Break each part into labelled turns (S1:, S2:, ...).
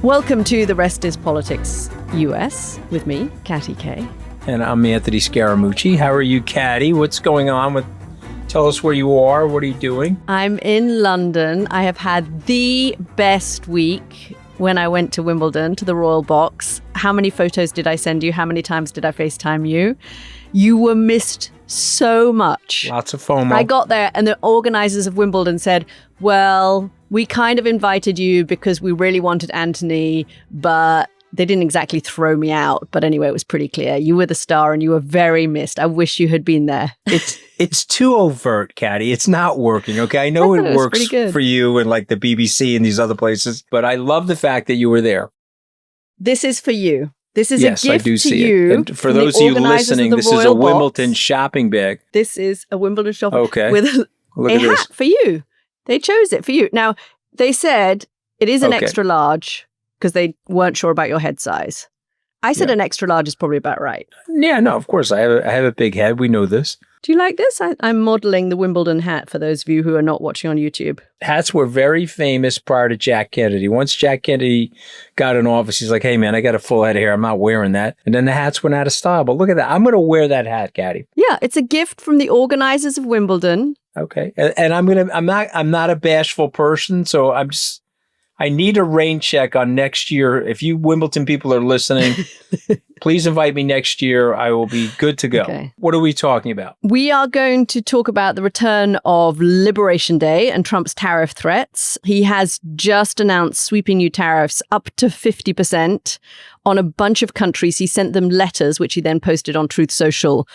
S1: Welcome to The Rest is Politics US with me, Katty K.
S2: And I'm Anthony Scaramucci. How are you, Katty? What's going on? Tell us where you are. What are you doing?
S1: I'm in London. I have had the best week when I went to Wimbledon, to the Royal Box. How many photos did I send you? How many times did I FaceTime you? You were missed so much.
S2: Lots of FOMO.
S1: I got there and the organizers of Wimbledon said, well, we kind of invited you because we really wanted Anthony, but they didn't exactly throw me out. But anyway, it was pretty clear. You were the star and you were very missed. I wish you had been there.
S2: It's too overt, Katty. It's not working, okay? I know it works for you and like the BBC and these other places, but I love the fact that you were there.
S1: This is for you. This is
S2: yes,
S1: a gift
S2: I do
S1: to
S2: see
S1: you.
S2: It. And for those of you listening, this is a Wimbledon shopping bag.
S1: This is a Wimbledon shopping bag.
S2: Okay.
S1: With a hat for you. They chose it for you. Now, they said it is an extra large because they weren't sure about your head size. I said an extra large is probably about right.
S2: Yeah, no, of course. I have a big head. We know this.
S1: Do you like this? I'm modeling the Wimbledon hat for those of you who are not watching on YouTube.
S2: Hats were very famous prior to Jack Kennedy. Once Jack Kennedy got in office, he's like, hey, man, I got a full head of hair. I'm not wearing that. And then the hats went out of style. But look at that. I'm going to wear that hat, Katty.
S1: Yeah, it's a gift from the organizers of Wimbledon.
S2: Okay. And I'm not a bashful person. So I need a rain check on next year. If you Wimbledon people are listening, please invite me next year. I will be good to go. Okay. What are we talking about?
S1: We are going to talk about the return of Liberation Day and Trump's tariff threats. He has just announced sweeping new tariffs up to 50% on a bunch of countries. He sent them letters, which he then posted on Truth Social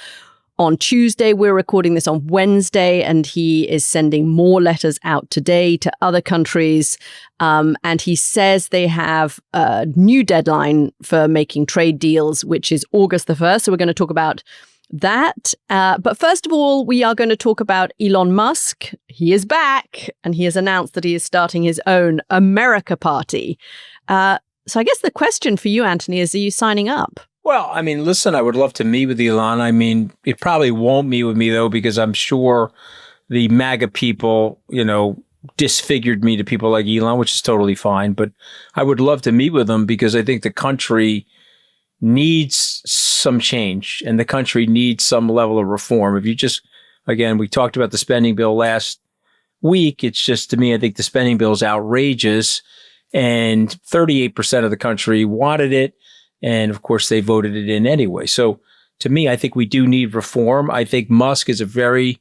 S1: on Tuesday. We're recording this on Wednesday, and he is sending more letters out today to other countries. And he says they have a new deadline for making trade deals, which is August the 1st. So we're going to talk about that. But first of all, we are going to talk about Elon Musk. He is back, and he has announced that he is starting his own America Party. So I guess the question for you, Anthony, is, are you signing up?
S2: Well, I mean, listen, I would love to meet with Elon. I mean, it probably won't meet with me, though, because I'm sure the MAGA people, disfigured me to people like Elon, which is totally fine. But I would love to meet with him because I think the country needs some change and the country needs some level of reform. If you again, we talked about the spending bill last week. It's just, to me, I think the spending bill is outrageous, and 38% of the country wanted it. And of course, they voted it in anyway. So to me, I think we do need reform. I think Musk is a very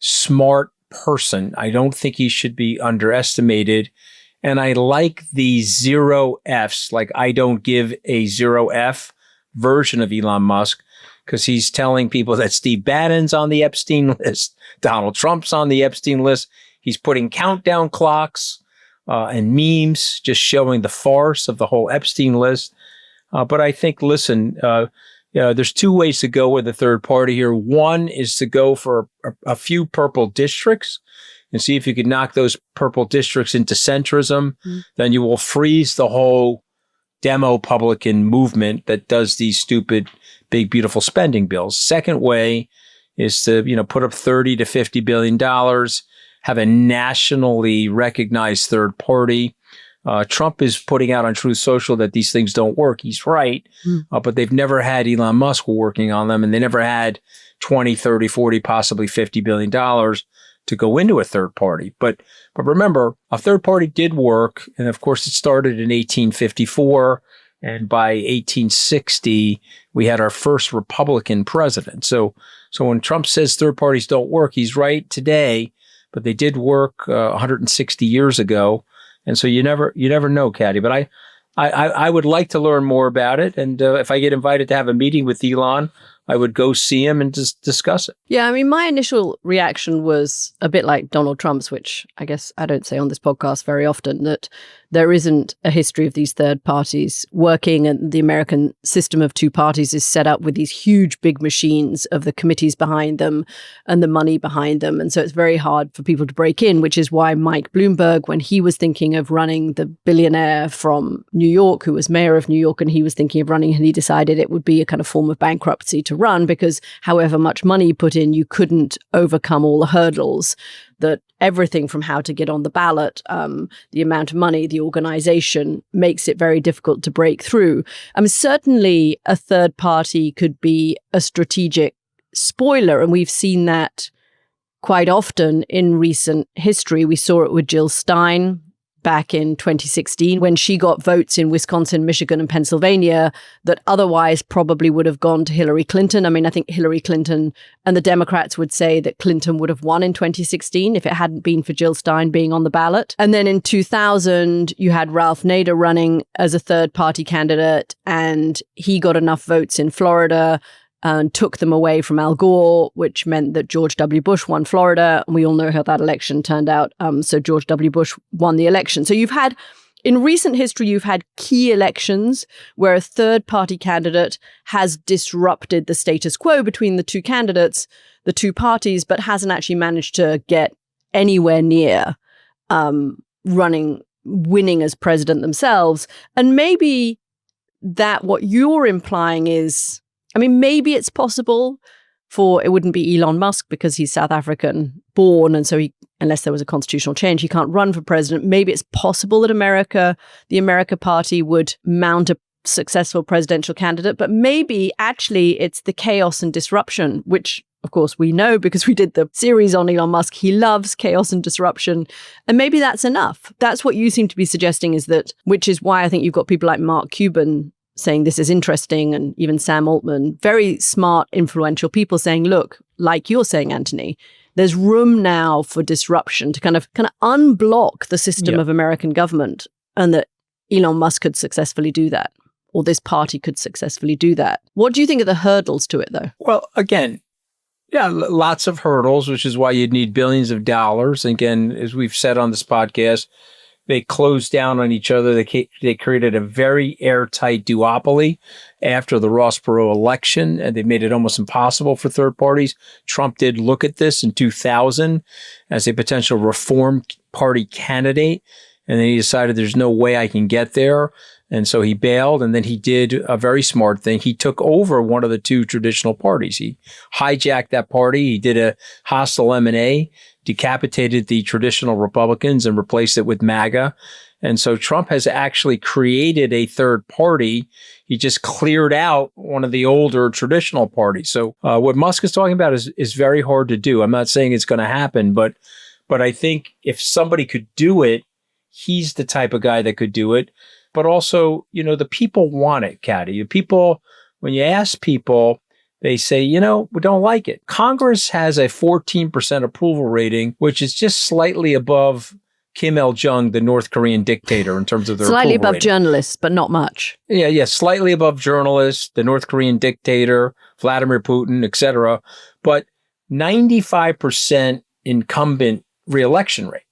S2: smart person. I don't think he should be underestimated. And I like the 0 Fs, like I don't give a 0 F version of Elon Musk, because he's telling people that Steve Bannon's on the Epstein list, Donald Trump's on the Epstein list. He's putting countdown clocks and memes, just showing the farce of the whole Epstein list. But I think, listen, there's two ways to go with a third party here. One is to go for a few purple districts and see if you can knock those purple districts into centrism. Then you will freeze the whole demo-publican movement that does these stupid, big, beautiful spending bills. Second way is to, put up $30 to $50 billion, have a nationally recognized third party. Trump is putting out on Truth Social that these things don't work. He's right. But they've never had Elon Musk working on them, and they never had 20, 30, 40, possibly $50 billion to go into a third party. But remember, a third party did work. And of course, it started in 1854. And by 1860, we had our first Republican president. So when Trump says third parties don't work, he's right today, but they did work 160 years ago. And so you never know, Katty. But I would like to learn more about it. And if I get invited to have a meeting with Elon, I would go see him and just discuss it.
S1: Yeah, I mean, my initial reaction was a bit like Donald Trump's, which I guess I don't say on this podcast very often, that there isn't a history of these third parties working, and the American system of two parties is set up with these huge, big machines of the committees behind them and the money behind them. And so it's very hard for people to break in, which is why Mike Bloomberg, when he was thinking of running, the billionaire from New York, who was mayor of New York, and he was thinking of running, and he decided it would be a kind of form of bankruptcy to run because however much money you put in, you couldn't overcome all the hurdles, that everything from how to get on the ballot, the amount of money, the organization makes it very difficult to break through. Certainly a third party could be a strategic spoiler, and we've seen that quite often in recent history. We saw it with Jill Stein back in 2016 when she got votes in Wisconsin, Michigan, and Pennsylvania that otherwise probably would have gone to Hillary Clinton. I think Hillary Clinton and the Democrats would say that Clinton would have won in 2016 if it hadn't been for Jill Stein being on the ballot. And then in 2000, you had Ralph Nader running as a third party candidate, and he got enough votes in Florida and took them away from Al Gore, which meant that George W. Bush won Florida. And we all know how that election turned out. So George W. Bush won the election. So in recent history, you've had key elections where a third-party candidate has disrupted the status quo between the two candidates, the two parties, but hasn't actually managed to get anywhere near winning as president themselves. And maybe that what you're implying is, maybe it's possible it wouldn't be Elon Musk because he's South African born. And so unless there was a constitutional change, he can't run for president. Maybe it's possible that the America Party would mount a successful presidential candidate, but maybe actually it's the chaos and disruption, which of course we know because we did the series on Elon Musk. He loves chaos and disruption. And maybe that's enough. That's what you seem to be suggesting, which is why I think you've got people like Mark Cuban saying this is interesting, and even Sam Altman, very smart, influential people saying, look, like you're saying, Anthony, there's room now for disruption to kind of unblock the system of American government, and that Elon Musk could successfully do that, or this party could successfully do that. What do you think are the hurdles to it, though?
S2: Well, again, lots of hurdles, which is why you'd need billions of dollars. Again, as we've said on this podcast, they closed down on each other. They created a very airtight duopoly after the Ross Perot election, and they made it almost impossible for third parties. Trump did look at this in 2000 as a potential reform party candidate, and then he decided there's no way I can get there. And so he bailed, and then he did a very smart thing. He took over one of the two traditional parties. He hijacked that party. He did a hostile M&A, decapitated the traditional Republicans and replaced it with MAGA. And so Trump has actually created a third party. He just cleared out one of the older traditional parties. So what Musk is talking about is very hard to do. I'm not saying it's going to happen, but I think if somebody could do it, he's the type of guy that could do it. But also, the people want it, Katty. People, when you ask people, they say, we don't like it. Congress has a 14% approval rating, which is just slightly above Kim Il-jung, the North Korean dictator, in terms of their
S1: slightly
S2: approval
S1: above
S2: rating.
S1: Journalists, but not much.
S2: Yeah, slightly above journalists, the North Korean dictator, Vladimir Putin, etc. But 95% incumbent reelection rate.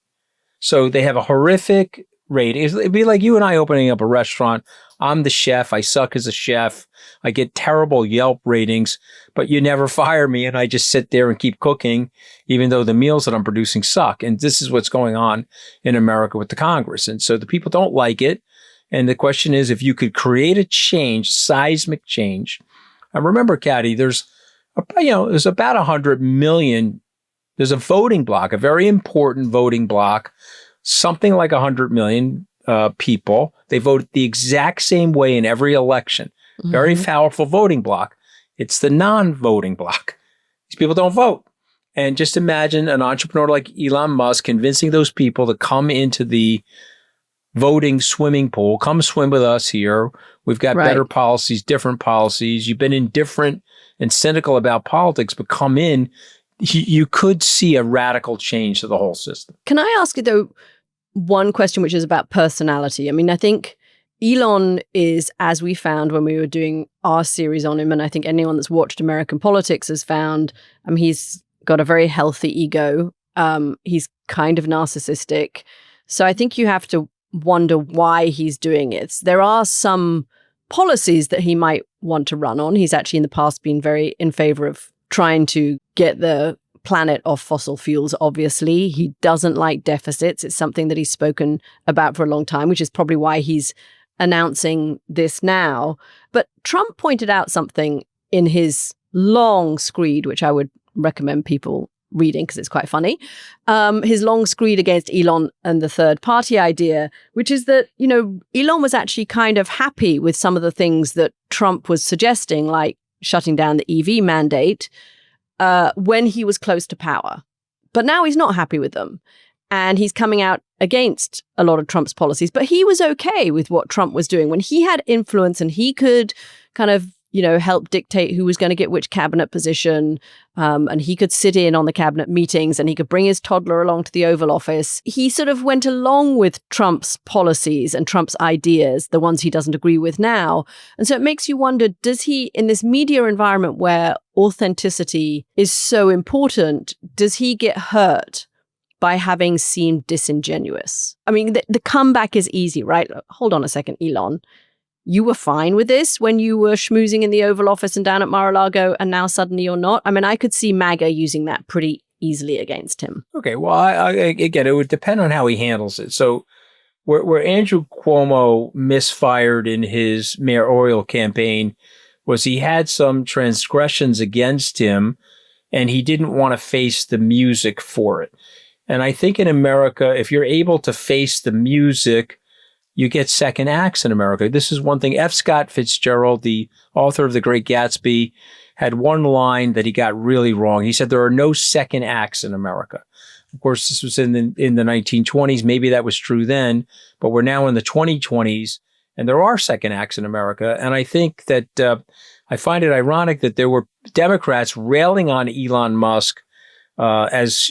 S2: So they have a horrific rating. It'd be like you and I opening up a restaurant. I'm the chef. I suck as a chef. I get terrible Yelp ratings, but you never fire me, and I just sit there and keep cooking, even though the meals that I'm producing suck. And this is what's going on in America with the Congress. And so the people don't like it. And the question is, if you could create a change, seismic change. And remember, Katty, there's about 100 million. There's a voting block, a very important voting block, something like 100 million people. They vote the exact same way in every election. Mm-hmm. Very powerful voting block. It's the non-voting block. These people don't vote. And just imagine an entrepreneur like Elon Musk convincing those people to come into the voting swimming pool. Come swim with us here. We've got better policies, different policies. You've been indifferent and cynical about politics, but come in. You could see a radical change to the whole system.
S1: Can I ask you, though, one question which is about personality? I think Elon is, as we found when we were doing our series on him, and I think anyone that's watched American politics has found, he's got a very healthy ego. He's kind of narcissistic. So I think you have to wonder why he's doing it. There are some policies that he might want to run on. He's actually in the past been very in favor of trying to get the planet off fossil fuels, obviously. He doesn't like deficits. It's something that he's spoken about for a long time, which is probably why he's announcing this now. But Trump pointed out something in his long screed, which I would recommend people reading because it's quite funny. His long screed against Elon and the third party idea, which is that, Elon was actually kind of happy with some of the things that Trump was suggesting, like shutting down the EV mandate, when he was close to power. But now he's not happy with them. And he's coming out against a lot of Trump's policies. But he was okay with what Trump was doing when he had influence and he could kind of, help dictate who was going to get which cabinet position. And he could sit in on the cabinet meetings and he could bring his toddler along to the Oval Office. He sort of went along with Trump's policies and Trump's ideas, the ones he doesn't agree with now. And so it makes you wonder, does he, in this media environment where authenticity is so important, does he get hurt by having seemed disingenuous? I mean, the comeback is easy, right? Hold on a second, Elon. You were fine with this when you were schmoozing in the Oval Office and down at Mar-a-Lago, and now suddenly you're not? I mean, I could see MAGA using that pretty easily against him.
S2: Okay, well, again, it would depend on how he handles it. So where Andrew Cuomo misfired in his mayoral campaign was he had some transgressions against him, and he didn't want to face the music for it. And I think in America, if you're able to face the music, you get second acts in America. This is one thing. F. Scott Fitzgerald, the author of The Great Gatsby, had one line that he got really wrong. He said there are no second acts in America. Of course, this was in the 1920s. Maybe that was true then, but we're now in the 2020s, and there are second acts in America. And I think that I find it ironic that there were Democrats railing on Elon Musk as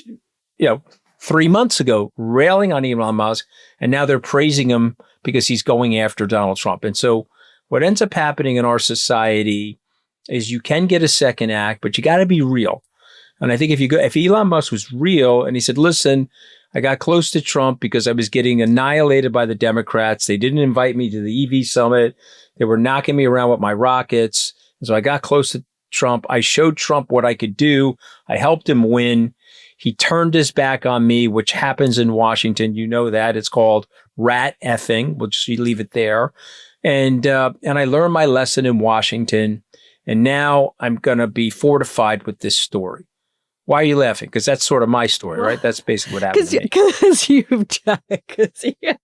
S2: 3 months ago, railing on Elon Musk, and now they're praising him because he's going after Donald Trump. And so what ends up happening in our society is you can get a second act, but you got to be real. And I think if Elon Musk was real and he said, listen, I got close to Trump because I was getting annihilated by the Democrats. They didn't invite me to the EV summit. They were knocking me around with my rockets. And so I got close to Trump. I showed Trump what I could do. I helped him win. He turned his back on me, which happens in Washington. You know that. It's called rat effing. We'll just leave it there. And I learned my lesson in Washington. And now I'm going to be fortified with this story. Why are you laughing? Because that's sort of my story, right? That's basically what happened to me.
S1: Because you've done it.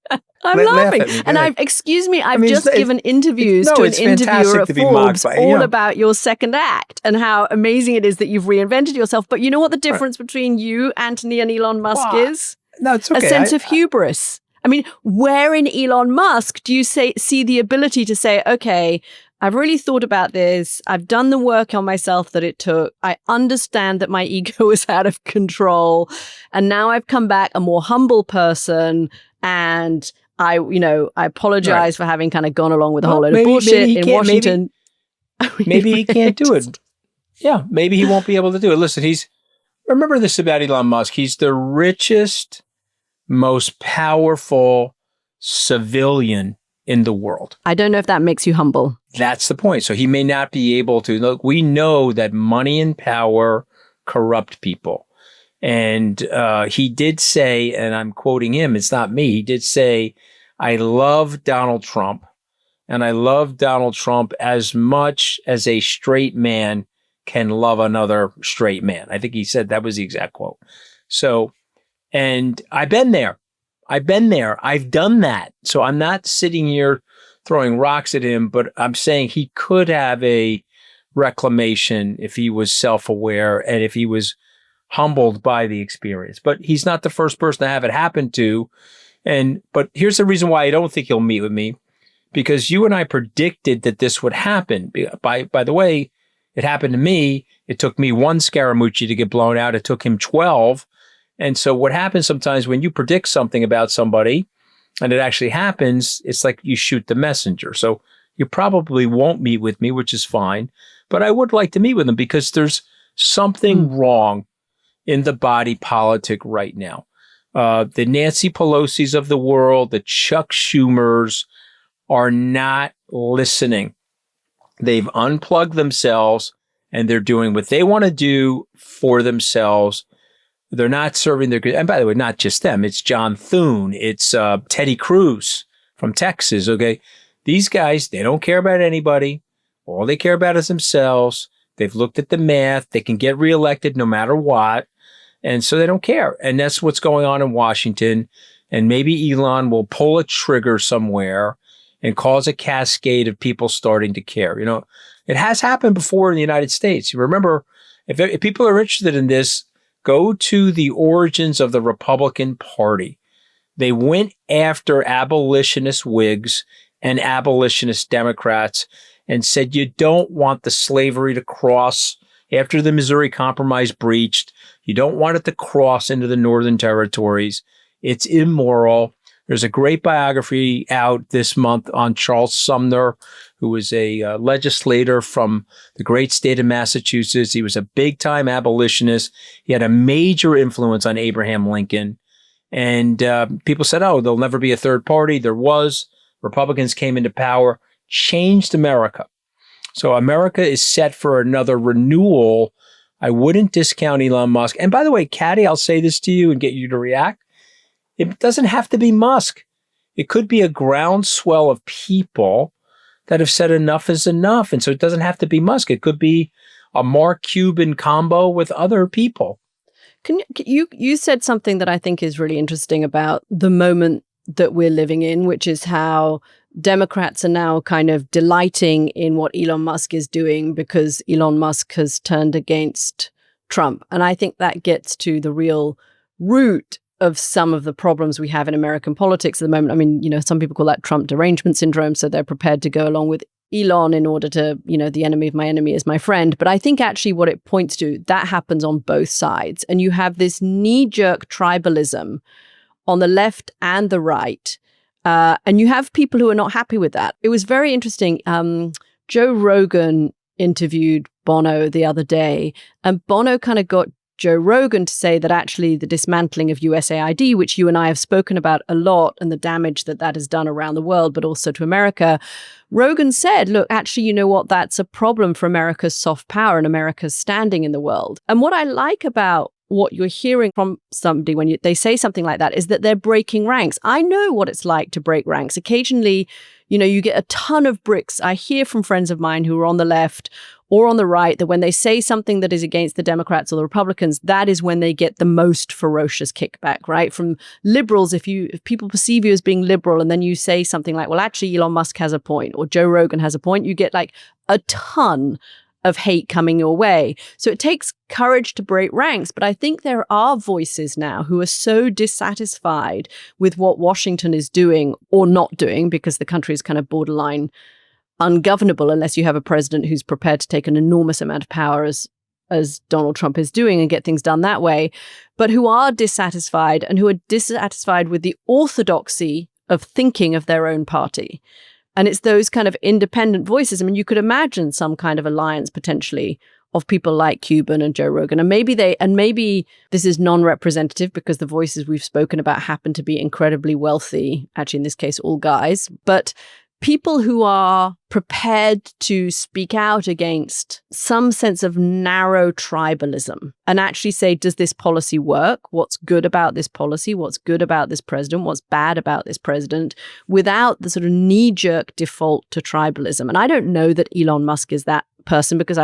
S1: I'm laughing. And I've just given interviews to an interviewer at Forbes all about your second act and how amazing it is that you've reinvented yourself. But you know what the difference between you, Anthony, and Elon Musk is?
S2: No, it's okay.
S1: A sense of hubris. I mean, where in Elon Musk do you see the ability to say, okay, I've really thought about this. I've done the work on myself that it took. I understand that my ego is out of control. And now I've come back a more humble person. And I apologize for having kind of gone along with a whole load of bullshit in Washington.
S2: Maybe he can't do it. Yeah, maybe he won't be able to do it. Listen, remember this about Elon Musk. He's the richest, most powerful civilian in the world.
S1: I don't know if that makes you humble.
S2: That's the point. So he may not be able to. Look, we know that money and power corrupt people. And he did say, and I'm quoting him, it's not me, he did say, I love Donald Trump, and I love Donald Trump as much as a straight man can love another straight man. I think he said that was the exact quote. So, and I've been there. I've done that. So I'm not sitting here throwing rocks at him, but I'm saying he could have a reclamation if he was self-aware and if he was humbled by the experience. But he's not the first person to have it happen to. But here's the reason why I don't think he'll meet with me, because you and I predicted that this would happen. By the way, it happened to me. It took me one Scaramucci to get blown out. It took him 12. And so what happens sometimes when you predict something about somebody and it actually happens, it's like you shoot the messenger. So you probably won't meet with me, which is fine. But I would like to meet with him because there's something wrong in the body politic right now. The Nancy Pelosi's of the world, the Chuck Schumers are not listening. They've unplugged themselves and they're doing what they want to do for themselves. They're not serving their good. And by the way, not just them. It's John Thune. It's Teddy Cruz from Texas. Okay. These guys, they don't care about anybody. All they care about is themselves. They've looked at the math. They can get reelected no matter what. And so they don't care. And that's what's going on in Washington. And maybe Elon will pull a trigger somewhere and cause a cascade of people starting to care. You know, it has happened before in the United States. You remember, if people are interested in this, go to the origins of the Republican Party. They went after abolitionist Whigs and abolitionist Democrats and said, you don't want the slavery to cross after the Missouri Compromise breached. You don't want it to cross into the Northern Territories. It's immoral. There's a great biography out this month on Charles Sumner, who was a legislator from the great state of Massachusetts. He was a big-time abolitionist. He had a major influence on Abraham Lincoln. And people said, oh, there'll never be a third party. There was. Republicans came into power, changed America. So America is set for another renewal. I wouldn't discount Elon Musk. And by the way, Katty, I'll say this to you and get you to react. It doesn't have to be Musk. It could be a groundswell of people that have said enough is enough. And so it doesn't have to be Musk. It could be a Mark Cuban combo with other people.
S1: You said something that I think is really interesting about the moment that we're living in, which is how Democrats are now kind of delighting in what Elon Musk is doing because Elon Musk has turned against Trump. And I think that gets to the real root of some of the problems we have in American politics at the moment. I mean, you know, some people call that Trump derangement syndrome, so they're prepared to go along with Elon in order to, you know, the enemy of my enemy is my friend. But I think actually what it points to, that happens on both sides. And you have this knee-jerk tribalism on the left and the right. And you have people who are not happy with that. It was very interesting. Joe Rogan interviewed Bono the other day, and Bono kind of got Joe Rogan to say that actually the dismantling of USAID, which you and I have spoken about a lot, and the damage that that has done around the world, but also to America, Rogan said, look, actually, you know what? That's a problem for America's soft power and America's standing in the world. And what I like about what you're hearing from somebody when they say something like that is that they're breaking ranks. I know what it's like to break ranks. Occasionally, you know, you get a ton of bricks. I hear from friends of mine who are on the left or on the right that when they say something that is against the Democrats or the Republicans, that is when they get the most ferocious kickback, right? From liberals, if people perceive you as being liberal and then you say something like, well, actually, Elon Musk has a point or Joe Rogan has a point, you get like a ton of hate coming your way. So it takes courage to break ranks. But I think there are voices now who are so dissatisfied with what Washington is doing or not doing, because the country is kind of borderline ungovernable unless you have a president who's prepared to take an enormous amount of power as Donald Trump is doing and get things done that way, but who are dissatisfied and who are dissatisfied with the orthodoxy of thinking of their own party. And it's those kind of independent voices. I mean, you could imagine some kind of alliance potentially of people like Cuban and Joe Rogan. And maybe this is non-representative because the voices we've spoken about happen to be incredibly wealthy, actually in this case, all guys, but people who are prepared to speak out against some sense of narrow tribalism and actually say, does this policy work? What's good about this policy? What's good about this president? What's bad about this president? Without the sort of knee-jerk default to tribalism. And I don't know that Elon Musk is that person because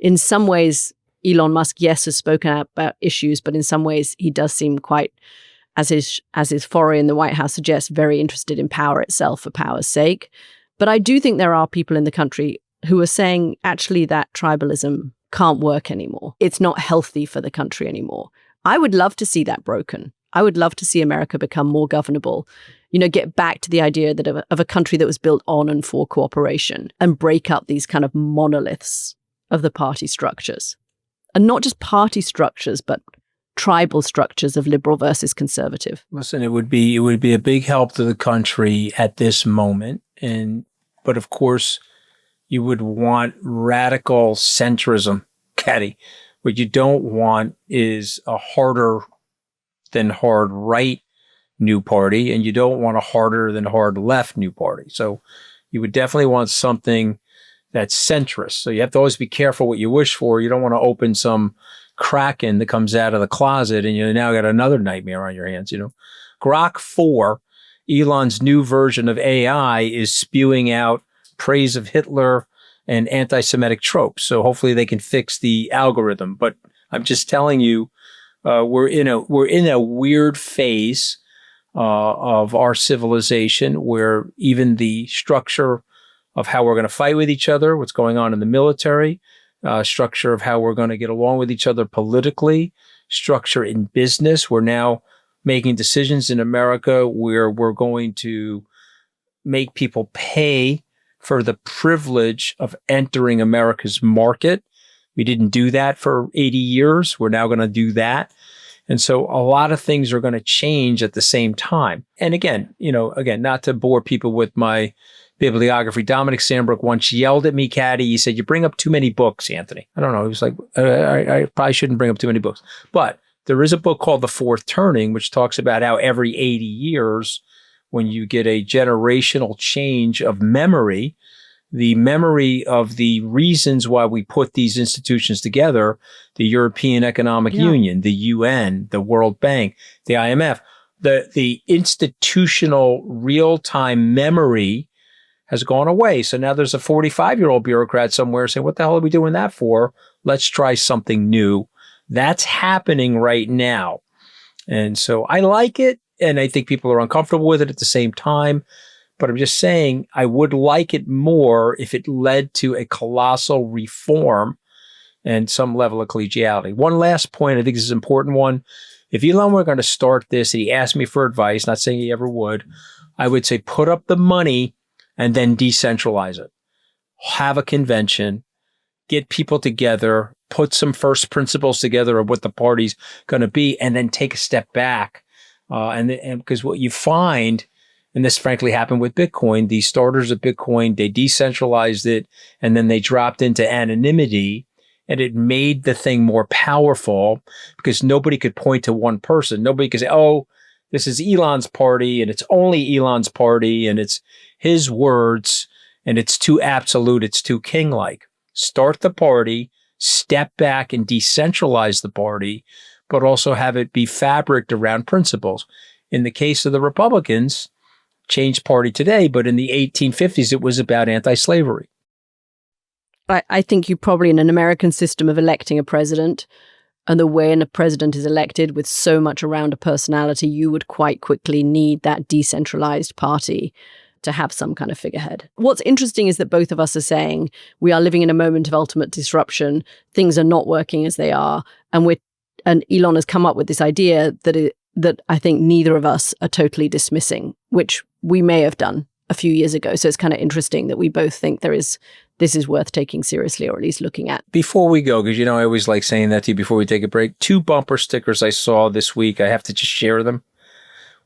S1: in some ways, Elon Musk, yes, has spoken out about issues, but in some ways he does seem quite, as his foray in the White House suggests, very interested in power itself for power's sake. But I do think there are people in the country who are saying, actually, that tribalism can't work anymore. It's not healthy for the country anymore. I would love to see that broken. I would love to see America become more governable, you know, get back to the idea that of a country that was built on and for cooperation and break up these kind of monoliths of the party structures. And not just party structures, but tribal structures of liberal versus conservative.
S2: Listen, it would be a big help to the country at this moment. But of course, you would want radical centrism, Katty. What you don't want is a harder than hard right new party, and you don't want a harder than hard left new party. So you would definitely want something that's centrist. So you have to always be careful what you wish for. You don't want to open some Kraken that comes out of the closet and you now got another nightmare on your hands, you know. Grok 4, Elon's new version of AI, is spewing out praise of Hitler and anti-Semitic tropes. So hopefully they can fix the algorithm. But I'm just telling you, we're in a weird phase of our civilization where even the structure of how we're going to fight with each other, what's going on in the military, structure of how we're going to get along with each other politically, structure in business. We're now making decisions in America where we're going to make people pay for the privilege of entering America's market. We didn't do that for 80 years. We're now going to do that. And so a lot of things are going to change at the same time. And again, not to bore people with my bibliography, Dominic Sandbrook once yelled at me, Katty. He said, "You bring up too many books, Anthony." I don't know. He was like, I probably shouldn't bring up too many books. But there is a book called The Fourth Turning, which talks about how every 80 years, when you get a generational change of memory, the memory of the reasons why we put these institutions together, the European Economic Union, the UN, the World Bank, the IMF, the institutional real-time memory has gone away. So now there's a 45-year-old bureaucrat somewhere saying, what the hell are we doing that for? Let's try something new. That's happening right now. And so I like it, and I think people are uncomfortable with it at the same time. But I'm just saying I would like it more if it led to a colossal reform and some level of collegiality. One last point, I think this is an important one. If Elon were going to start this and he asked me for advice, not saying he ever would, I would say put up the money and then decentralize it. Have a convention, get people together, put some first principles together of what the party's going to be, and then take a step back. And because what you find, and this frankly happened with Bitcoin, the starters of Bitcoin, they decentralized it, and then they dropped into anonymity, and it made the thing more powerful because nobody could point to one person. Nobody could say, oh, this is Elon's party, and it's only Elon's party, and it's his words, and it's too absolute, it's too king-like. Start the party, step back and decentralize the party, but also have it be fabricked around principles. In the case of the Republicans, change party today, but in the 1850s, it was about anti-slavery.
S1: I think you probably, in an American system of electing a president, and the way a president is elected with so much around a personality, you would quite quickly need that decentralized party to have some kind of figurehead. What's interesting is that both of us are saying we are living in a moment of ultimate disruption. Things are not working as they are. And Elon has come up with this idea that I think neither of us are totally dismissing, which we may have done a few years ago. So it's kind of interesting that we both think this is worth taking seriously, or at least looking at. Before we go, because I always like saying that to you before we take a break, 2 bumper stickers I saw this week. I have to just share them.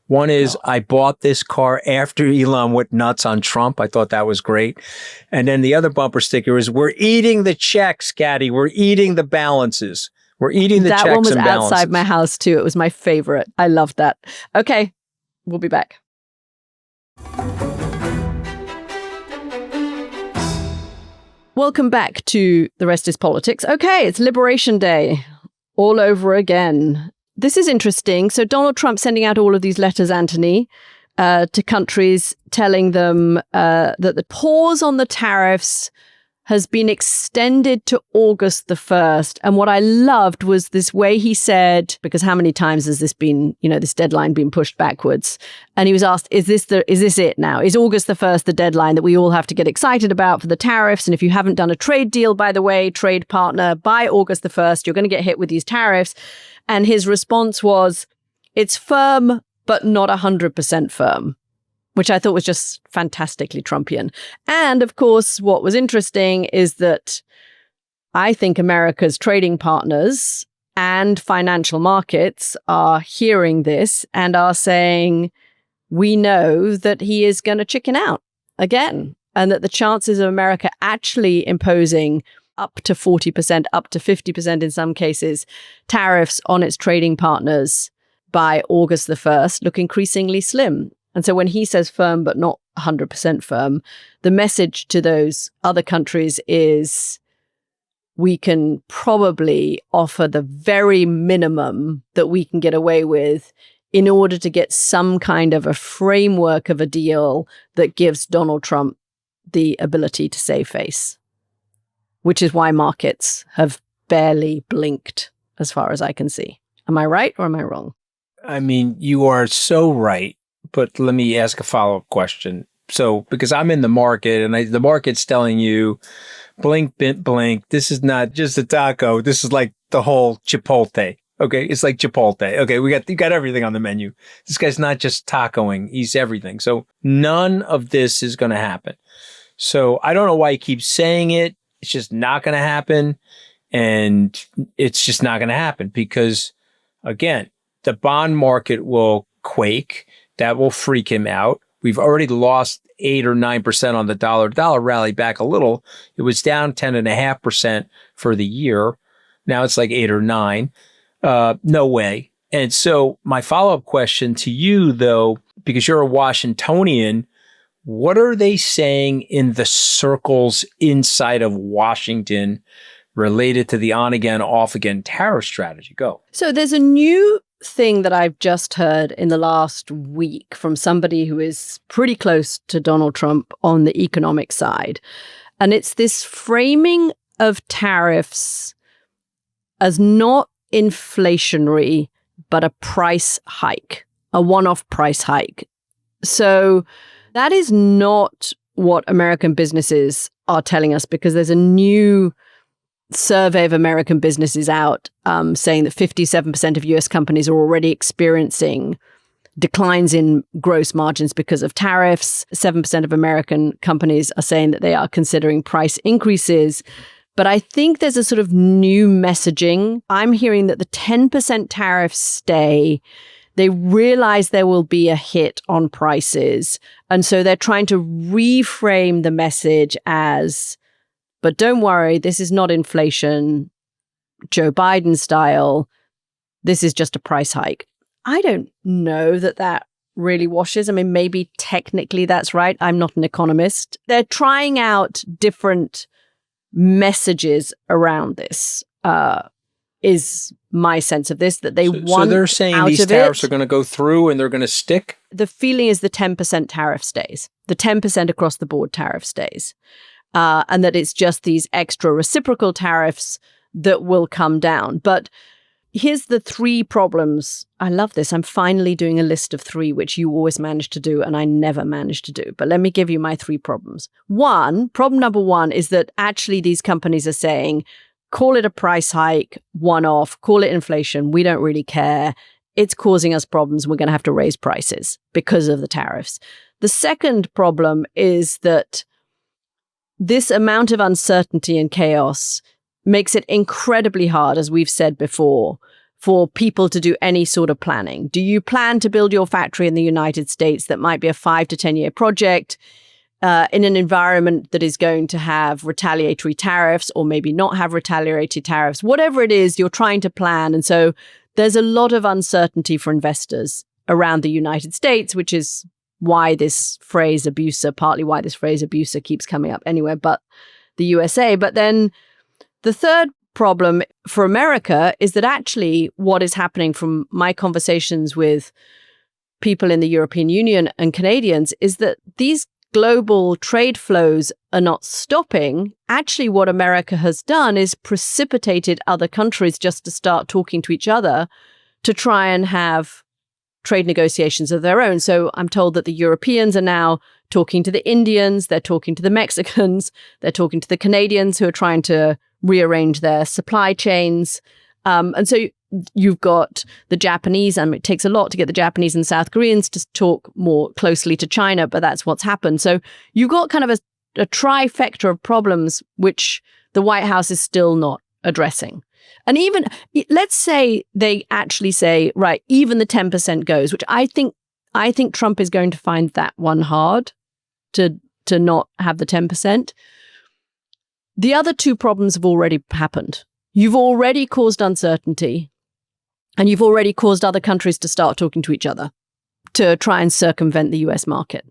S1: One is, I bought this car after Elon went nuts on Trump. I thought that was great. And then the other bumper sticker is, we're eating the checks, Katty. We're eating the balances. We're eating the checks and balances. That one was outside my house too. It was my favorite. I loved that. Okay, we'll be back. Welcome back to The Rest is Politics. Okay, it's Liberation Day all over again. This is interesting. So Donald Trump sending out all of these letters, Anthony, to countries telling them that the pause on the tariffs has been extended to August the 1st. And what I loved was this way he said, because how many times has this been, this deadline been pushed backwards? And he was asked, is this it now? Is August the 1st the deadline that we all have to get excited about for the tariffs? And if you haven't done a trade deal, by the way, trade partner, by August the 1st, you're going to get hit with these tariffs. And his response was, it's firm, but not 100% firm, which I thought was just fantastically Trumpian. And of course, what was interesting is that I think America's trading partners and financial markets are hearing this and are saying, we know that he is going to chicken out again, and that the chances of America actually imposing up to 40%, up to 50% in some cases, tariffs on its trading partners by August the 1st look increasingly slim. And so when he says firm but not 100% firm, the message to those other countries is, we can probably offer the very minimum that we can get away with in order to get some kind of a framework of a deal that gives Donald Trump the ability to save face. which is why markets have barely blinked as far as I can see. Am I right or am I wrong?
S2: I mean, you are so right, but let me ask a follow-up question. So, because I'm in the market and the market's telling you, blink, bit, blink, this is not just a taco. This is like the whole Chipotle. Okay. It's like Chipotle. Okay. You got everything on the menu. This guy's not just tacoing. He's everything. So none of this is going to happen. So I don't know why he keeps saying it. It's just not going to happen. And it's just not going to happen because, again, the bond market will quake. That will freak him out. We've already lost 8 or 9% on the dollar. Dollar rallied back a little. It was down 10.5% for the year. Now it's like 8 or 9. No way. And so my follow-up question to you, though, because you're a Washingtonian, what are they saying in the circles inside of Washington related to the on-again, off-again tariff strategy? Go.
S1: So there's a new thing that I've just heard in the last week from somebody who is pretty close to Donald Trump on the economic side. And it's this framing of tariffs as not inflationary, but a price hike, a one-off price hike. So that is not what American businesses are telling us, because there's a new survey of American businesses out saying that 57% of US companies are already experiencing declines in gross margins because of tariffs. 7% of American companies are saying that they are considering price increases. But I think there's a sort of new messaging. I'm hearing that the 10% tariffs stay. They realize there will be a hit on prices. And so they're trying to reframe the message as, but don't worry, this is not inflation, Joe Biden style. This is just a price hike. I don't know that really washes. I mean, maybe technically that's right. I'm not an economist. They're trying out different messages around this, is my sense of this, that they want. So
S2: they're saying these tariffs are going to go through and they're going to stick?
S1: The feeling is the 10% tariff stays. The 10% across the board tariff stays. And that it's just these extra reciprocal tariffs that will come down. But here's the 3 problems. I love this. I'm finally doing a list of 3, which you always manage to do and I never managed to do. But let me give you my 3 problems. Problem number 1 is that actually these companies are saying, call it a price hike, one-off, call it inflation. We don't really care. It's causing us problems. We're going to have to raise prices because of the tariffs. The second problem is that this amount of uncertainty and chaos makes it incredibly hard, as we've said before, for people to do any sort of planning. Do you plan to build your factory in the United States that might be a 5 to 10 year project in an environment that is going to have retaliatory tariffs or maybe not have retaliatory tariffs? Whatever it is, you're trying to plan. And so there's a lot of uncertainty for investors around the United States, which is why this phrase abuser, partly why this phrase abuser keeps coming up anywhere but the USA. But then the third problem for America is that actually what is happening from my conversations with people in the European Union and Canadians is that these global trade flows are not stopping. Actually, what America has done is precipitated other countries just to start talking to each other to try and have trade negotiations of their own. So I'm told that the Europeans are now talking to the Indians, they're talking to the Mexicans, they're talking to the Canadians who are trying to rearrange their supply chains. And so you've got the Japanese, and it takes a lot to get the Japanese and South Koreans to talk more closely to China, but that's what's happened. So you've got kind of a trifecta of problems which the White House is still not addressing. And even, let's say they actually say, right, even the 10% goes, which I think Trump is going to find that one hard to not have the 10%. The other 2 problems have already happened. You've already caused uncertainty, and you've already caused other countries to start talking to each other to try and circumvent the US market.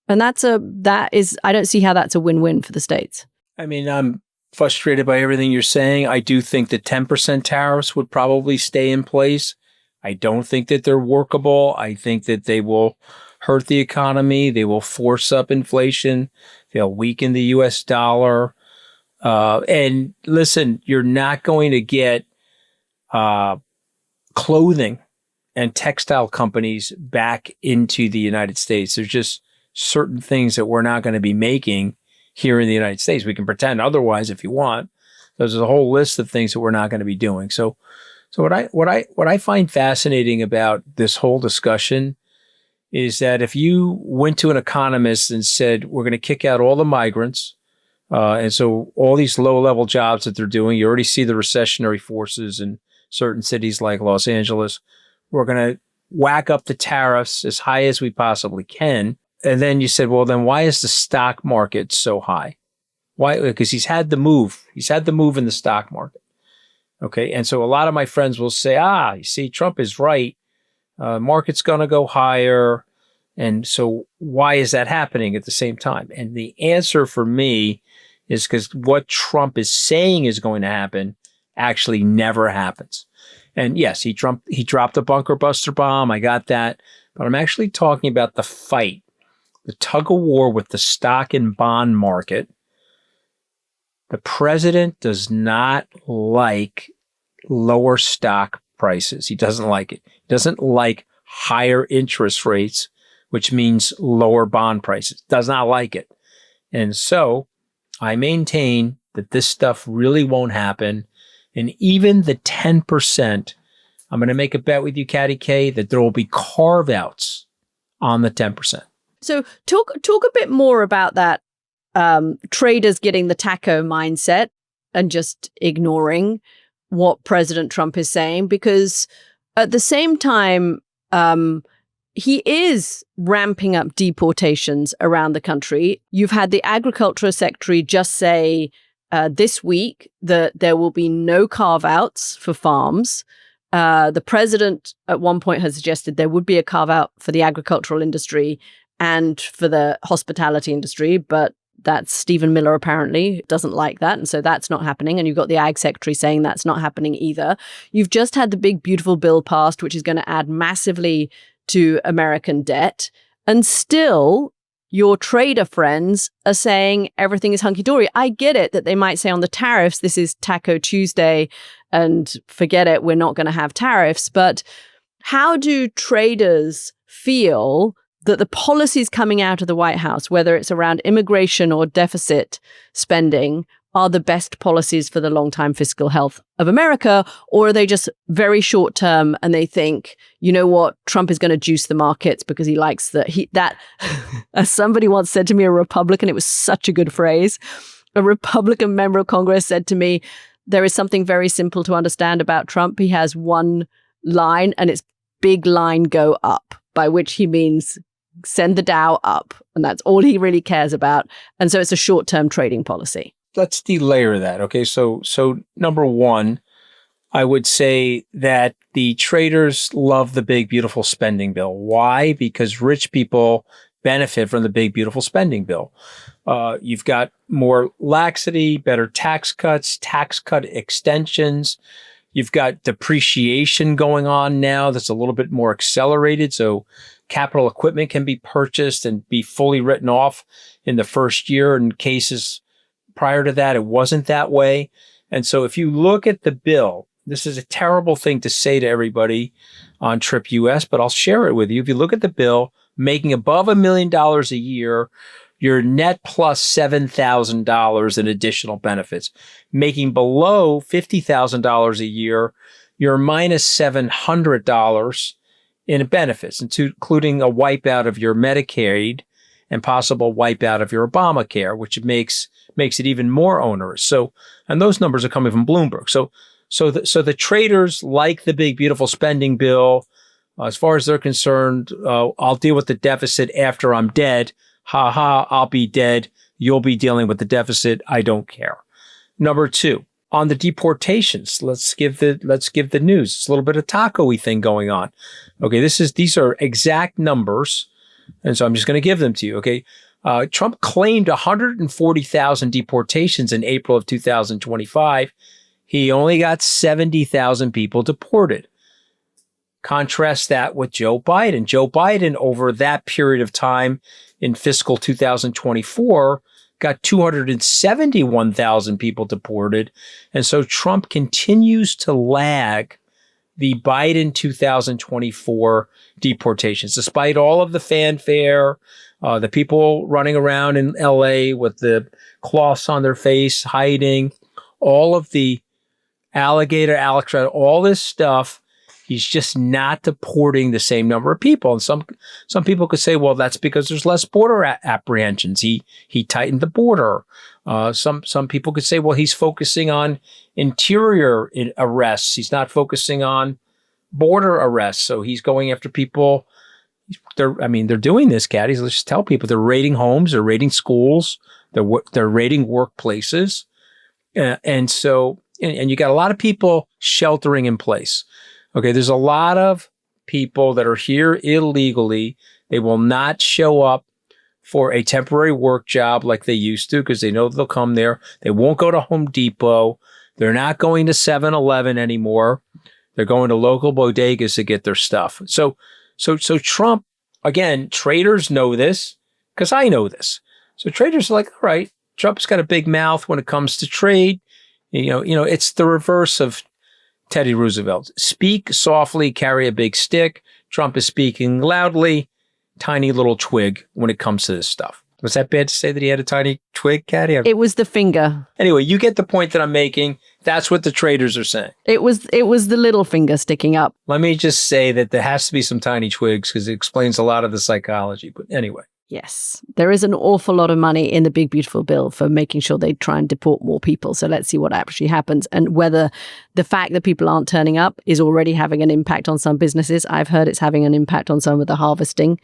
S1: And I don't see how that's a win-win for the States.
S2: I mean, I'm frustrated by everything you're saying. I do think the 10% tariffs would probably stay in place. I don't think that they're workable. I think that they will hurt the economy. They will force up inflation. They'll weaken the US dollar. And listen, you're not going to get clothing and textile companies back into the United States. There's just certain things that we're not going to be making here in the United States. We can pretend otherwise if you want. There's a whole list of things that we're not going to be doing. So what I find fascinating about this whole discussion is that if you went to an economist and said, we're going to kick out all the migrants, and so all these low-level jobs that they're doing, you already see the recessionary forces in certain cities like Los Angeles. We're going to whack up the tariffs as high as we possibly can. And then you said, well, then why is the stock market so high? Why? Because he's had the move. He's had the move in the stock market. Okay. And so a lot of my friends will say, you see, Trump is right. Market's going to go higher. And so why is that happening at the same time? And the answer for me is because what Trump is saying is going to happen actually never happens. And yes, he dropped a bunker buster bomb. I got that. But I'm actually talking about the fight, the tug of war with the stock and bond market. The president does not like lower stock prices. He doesn't like it. He doesn't like higher interest rates, which means lower bond prices. Does not like it. And so I maintain that this stuff really won't happen. And even the 10%, I'm going to make a bet with you, Katty K, that there will be carve-outs on the 10%.
S1: So talk a bit more about that. Traders getting the taco mindset and just ignoring what President Trump is saying, because at the same time, he is ramping up deportations around the country. You've had the agriculture secretary just say this week that there will be no carve-outs for farms. The president at one point has suggested there would be a carve-out for the agricultural industry and for the hospitality industry, but that's Stephen Miller apparently doesn't like that. And so that's not happening. And you've got the ag secretary saying that's not happening either. You've just had the big, beautiful bill passed, which is going to add massively to American debt. And still, your trader friends are saying everything is hunky-dory. I get it that they might say on the tariffs, this is Taco Tuesday and forget it, we're not going to have tariffs. But how do traders feel that the policies coming out of the White House, whether it's around immigration or deficit spending, are the best policies for the long-term fiscal health of America? Or are they just very short-term and they think, you know what, Trump is going to juice the markets because he likes that, as somebody once said to me, a Republican, it was such a good phrase, a Republican member of Congress said to me, there is something very simple to understand about Trump. He has one line and it's big line go up, by which he means send the Dow up. And that's all he really cares about. And so it's a short-term trading policy.
S2: Let's delayer that. Okay. So number one, I would say that the traders love the big, beautiful spending bill. Why? Because rich people benefit from the big, beautiful spending bill. You've got more laxity, better tax cuts, tax cut extensions. You've got depreciation going on now that's a little bit more accelerated. So capital equipment can be purchased and be fully written off in the first year. In cases prior to that, it wasn't that way. And so if you look at the bill, this is a terrible thing to say to everybody on Trip US, but I'll share it with you. If you look at the bill, making above $1 million a year, you're net plus $7,000 in additional benefits. Making below $50,000 a year, you're minus $700 in benefits, including a wipeout of your Medicaid and possible wipeout of your Obamacare, which makes it even more onerous. So, and those numbers are coming from Bloomberg. So the traders like the big, beautiful spending bill. As far as they're concerned, I'll deal with the deficit after I'm dead. Ha ha, I'll be dead. You'll be dealing with the deficit. I don't care. Number two, on the deportations, let's give the news. It's a little bit of taco-y thing going on. Okay, these are exact numbers. And so I'm just going to give them to you. Okay. Trump claimed 140,000 deportations in April of 2025. He only got 70,000 people deported. Contrast that with Joe Biden. Joe Biden, over that period of time in fiscal 2024, got 271,000 people deported. And so Trump continues to lag the Biden 2024 deportations, despite all of the fanfare, the people running around in LA with the cloths on their face, hiding, all of the Alex, all this stuff. He's just not deporting the same number of people. And some people could say, well, that's because there's less border apprehensions. He tightened the border. Some people could say, well, he's focusing on interior arrests. He's not focusing on border arrests. So he's going after people. They're doing this, Katty. So let's just tell people they're raiding homes, they're raiding schools, they're raiding workplaces. And you got a lot of people sheltering in place. Okay, there's a lot of people that are here illegally. They will not show up for a temporary work job like they used to because they know they'll come there. They won't go to Home Depot. They're not going to 7-Eleven anymore. They're going to local bodegas to get their stuff. So Trump, again, traders know this because I know this. So traders are like, all right, Trump's got a big mouth when it comes to trade. You know, it's the reverse of Teddy Roosevelt. Speak softly, carry a big stick. Trump is speaking loudly, tiny little twig when it comes to this stuff. Was that bad to say that he had a tiny twig, Katty?
S1: It was the finger.
S2: Anyway, you get the point that I'm making. That's what the traders are saying.
S1: It was the little finger sticking up.
S2: Let me just say that there has to be some tiny twigs because it explains a lot of the psychology. But anyway.
S1: Yes, there is an awful lot of money in the big, beautiful bill for making sure they try and deport more people. So let's see what actually happens and whether the fact that people aren't turning up is already having an impact on some businesses. I've heard it's having an impact on some of the harvesting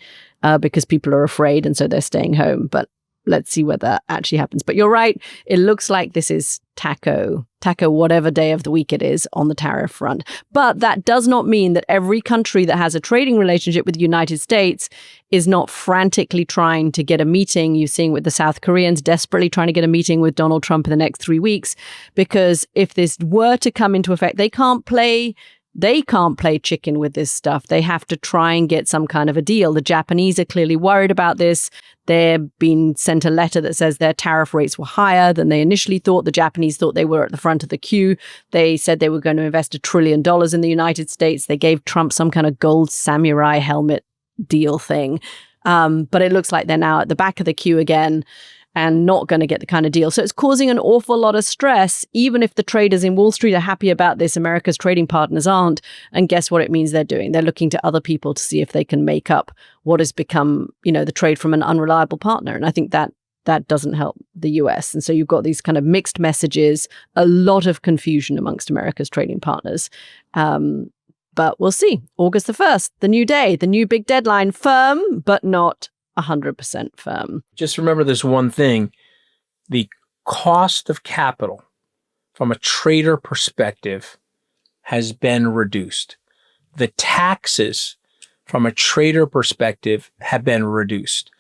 S1: because people are afraid and so they're staying home. But let's see whether that actually happens. But you're right. It looks like this is taco, whatever day of the week it is on the tariff front. But that does not mean that every country that has a trading relationship with the United States is not frantically trying to get a meeting. You're seeing with the South Koreans desperately trying to get a meeting with Donald Trump in the next 3 weeks, because if this were to come into effect, they can't play chicken with this stuff. They have to try and get some kind of a deal. The Japanese are clearly worried about this. They're being sent a letter that says their tariff rates were higher than they initially thought. The Japanese thought they were at the front of the queue. They said they were going to invest $1 trillion in the United States. They gave Trump some kind of gold samurai helmet deal thing. But it looks like they're now at the back of the queue again and not going to get the kind of deal. So it's causing an awful lot of stress, even if the traders in Wall Street are happy about this, America's trading partners aren't. And guess what it means they're doing? They're looking to other people to see if they can make up what has become, the trade from an unreliable partner. And I think that doesn't help the US. And so you've got these kind of mixed messages, a lot of confusion amongst America's trading partners. But we'll see. August the 1st, the new day, the new big deadline, firm, but not 100% firm.
S2: Just remember this one thing. The cost of capital from a trader perspective has been reduced. The taxes from a trader perspective have been reduced.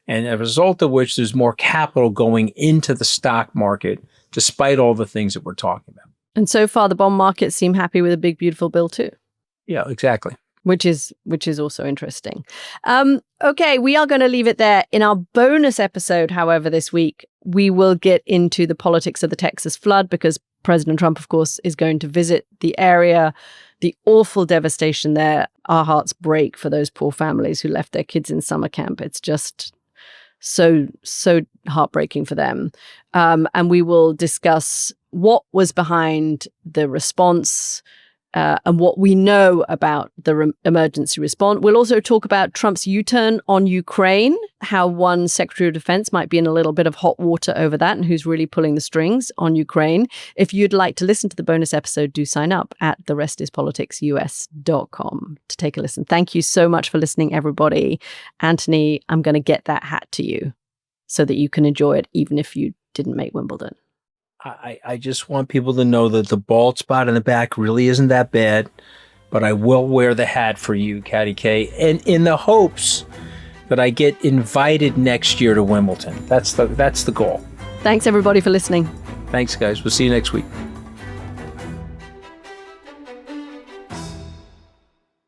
S2: And as a result of which, there's more capital going into the stock market, despite all the things that we're talking about.
S1: And so far, the bond markets seem happy with a big, beautiful bill too.
S2: Yeah, exactly.
S1: Which is also interesting. Okay, we are going to leave it there. In our bonus episode, however, this week, we will get into the politics of the Texas flood because President Trump, of course, is going to visit the area, the awful devastation there. Our hearts break for those poor families who left their kids in summer camp. It's just so heartbreaking for them. And we will discuss what was behind the response, and what we know about the emergency response. We'll also talk about Trump's U-turn on Ukraine, how one Secretary of Defense might be in a little bit of hot water over that and who's really pulling the strings on Ukraine. If you'd like to listen to the bonus episode, do sign up at therestispoliticsus.com to take a listen. Thank you so much for listening, everybody. Anthony, I'm going to get that hat to you so that you can enjoy it even if you didn't make Wimbledon.
S2: I just want people to know that the bald spot in the back really isn't that bad, but I will wear the hat for you, Katty K, and in the hopes that I get invited next year to Wimbledon. That's the goal.
S1: Thanks, everybody, for listening.
S2: Thanks, guys. We'll see you next week.